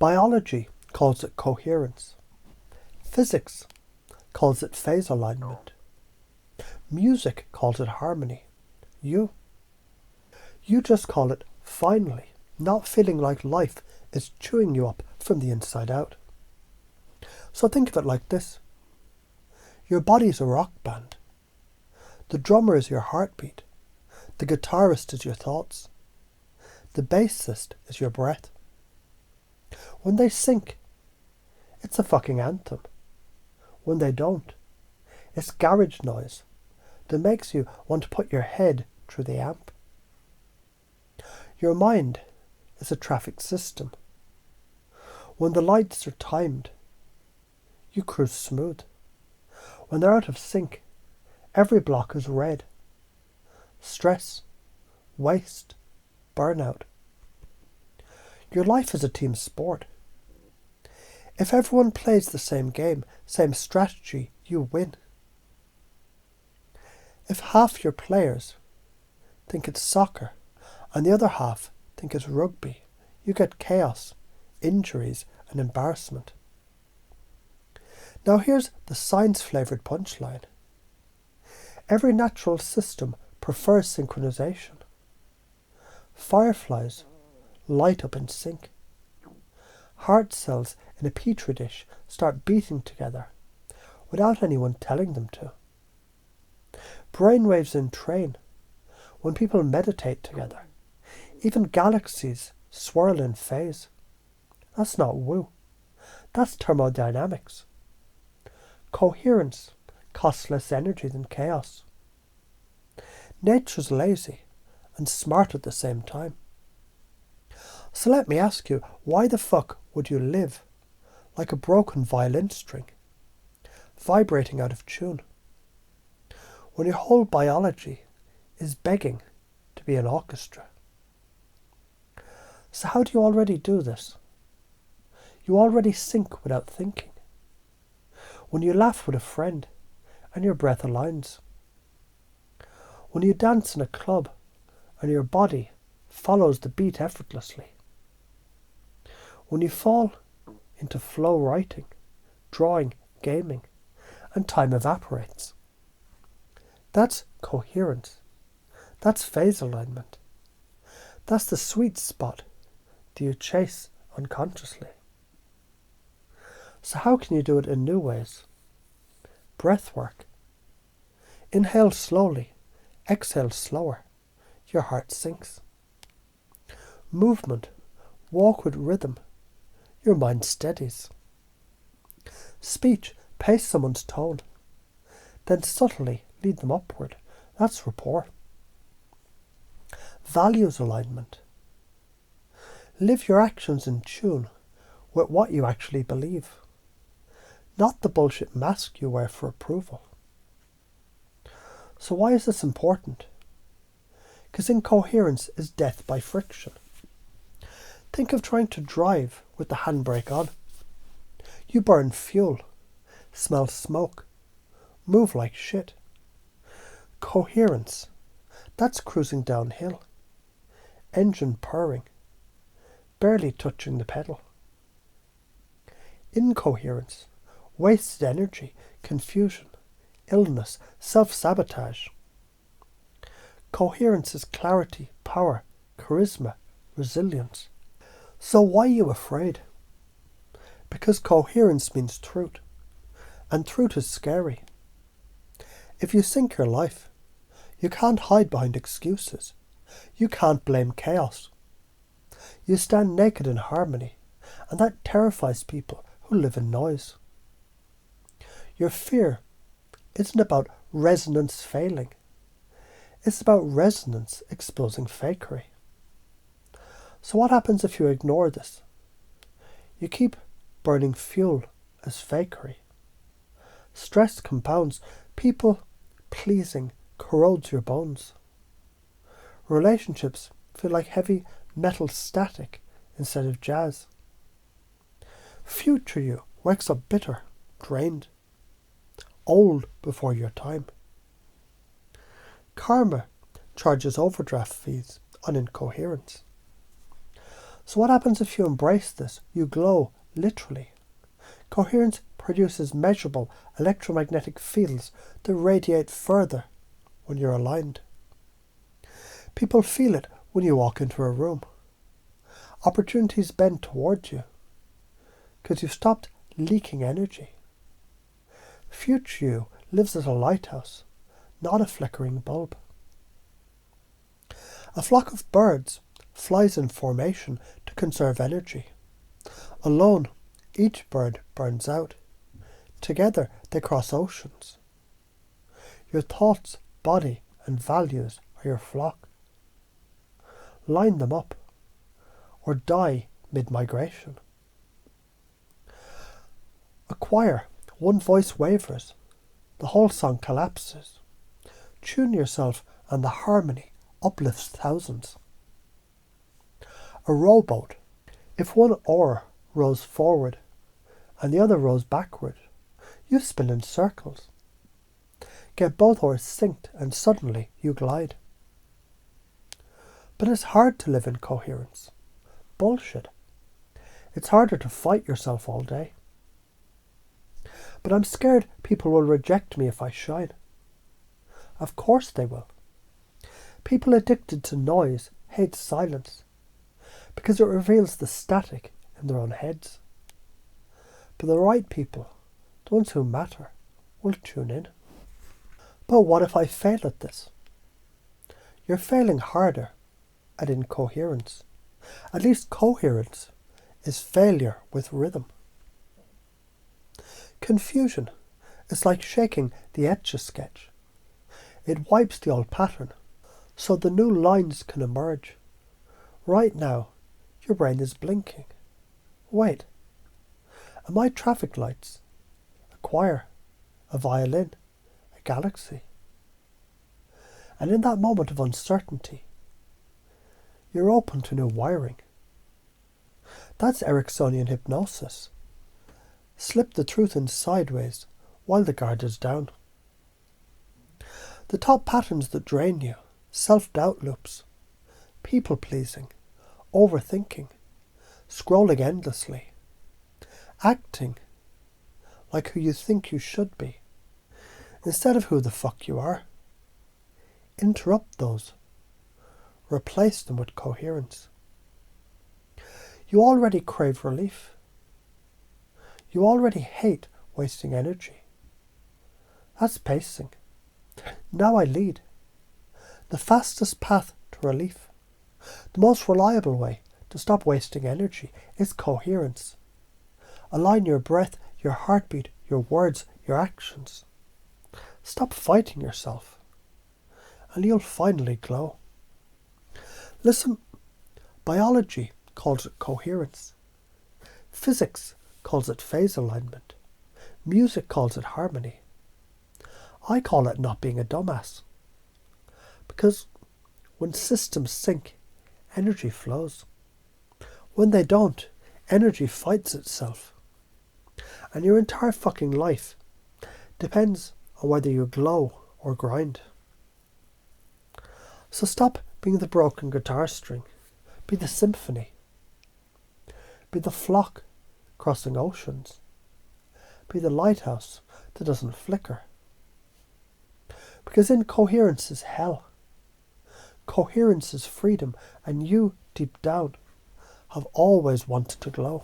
Biology calls it coherence. Physics calls it phase alignment. Music calls it harmony. You just call it finally not feeling like life is chewing you up from the inside out. So think of it like this. Your body's a rock band. The drummer is your heartbeat. The guitarist is your thoughts. The bassist is your breath. When they sync, it's a fucking anthem. When they don't, it's garage noise that makes you want to put your head through the amp. Your mind is a traffic system. When the lights are timed, you cruise smooth. When they're out of sync, every block is red. Stress, waste, burnout. Your life is a team sport. If everyone plays the same game, same strategy, you win. If half your players think it's soccer and the other half think it's rugby, you get chaos, injuries and embarrassment. Now here's the science-flavoured punchline. Every natural system prefers synchronization. Fireflies light up in sync. Heart cells in a petri dish start beating together without anyone telling them to. Brainwaves entrain when people meditate together. Even galaxies swirl in phase. That's not woo. That's thermodynamics. Coherence costs less energy than chaos. Nature's lazy and smart at the same time. So let me ask you, why the fuck would you live like a broken violin string, vibrating out of tune, when your whole biology is begging to be an orchestra? So how do you already do this? You already sync without thinking. When you laugh with a friend and your breath aligns. When you dance in a club and your body follows the beat effortlessly. When you fall into flow writing, drawing, gaming, and time evaporates. That's coherence. That's phase alignment. That's the sweet spot that you chase unconsciously. So how can you do it in new ways? Breath work. Inhale slowly, exhale slower. Your heart sinks. Movement. Walk with rhythm. Your mind steadies. Speech. Pace someone's tone. Then subtly lead them upward. That's rapport. Values alignment. Live your actions in tune with what you actually believe. Not the bullshit mask you wear for approval. So why is this important? Because incoherence is death by friction. Think of trying to drive with the handbrake on. You burn fuel, smell smoke, move like shit. Coherence, that's cruising downhill. Engine purring, barely touching the pedal. Incoherence, wasted energy, confusion, illness, self-sabotage. Coherence is clarity, power, charisma, resilience. So why are you afraid? Because coherence means truth, and truth is scary. If you sync your life, you can't hide behind excuses. You can't blame chaos. You stand naked in harmony, and that terrifies people who live in noise. Your fear isn't about resonance failing. It's about resonance exposing fakery. So what happens if you ignore this? You keep burning fuel as fakery. Stress compounds. People pleasing corrodes your bones. Relationships feel like heavy metal static instead of jazz. Future you wakes up bitter, drained, old before your time. Karma charges overdraft fees on incoherence. So what happens if you embrace this? You glow, literally. Coherence produces measurable electromagnetic fields that radiate further when you're aligned. People feel it when you walk into a room. Opportunities bend towards you because you've stopped leaking energy. Future you lives as a lighthouse, not a flickering bulb. A flock of birds flies in formation to conserve energy. Alone, each bird burns out. Together, they cross oceans. Your thoughts, body, and values are your flock. Line them up, or die mid-migration. A choir, one voice wavers, the whole song collapses. Tune yourself and the harmony uplifts thousands. A rowboat, if one oar rows forward and the other rows backward, you spin in circles. Get both oars synced and suddenly you glide. But it's hard to live in coherence. Bullshit. It's harder to fight yourself all day. But I'm scared people will reject me if I shine. Of course they will. People addicted to noise hate silence because it reveals the static in their own heads. But the right people, the ones who matter, will tune in. But what if I fail at this? You're failing harder at incoherence. At least coherence is failure with rhythm. Confusion is like shaking the Etch-a-Sketch. It wipes the old pattern so the new lines can emerge. Right now, your brain is blinking. Wait, am I traffic lights, a choir, a violin, a galaxy? And in that moment of uncertainty, you're open to new wiring. That's Ericksonian hypnosis. Slip the truth in sideways while the guard is down. The top patterns that drain you, self-doubt loops, people-pleasing, overthinking, scrolling endlessly, acting like who you think you should be, instead of who the fuck you are. Interrupt those. Replace them with coherence. You already crave relief. You already hate wasting energy. That's pacing. Now I lead. The fastest path to relief, the most reliable way to stop wasting energy is coherence. Align your breath, your heartbeat, your words, your actions. Stop fighting yourself, and you'll finally glow. Listen, biology calls it coherence. Physics calls it phase alignment. Music calls it harmony. I call it not being a dumbass. Because when systems sync, energy flows. When they don't, energy fights itself. And your entire fucking life depends on whether you glow or grind. So stop being the broken guitar string. Be the symphony. Be the flock crossing oceans. Be the lighthouse that doesn't flicker. Because incoherence is hell. Coherence is freedom, and you, deep down, have always wanted to glow.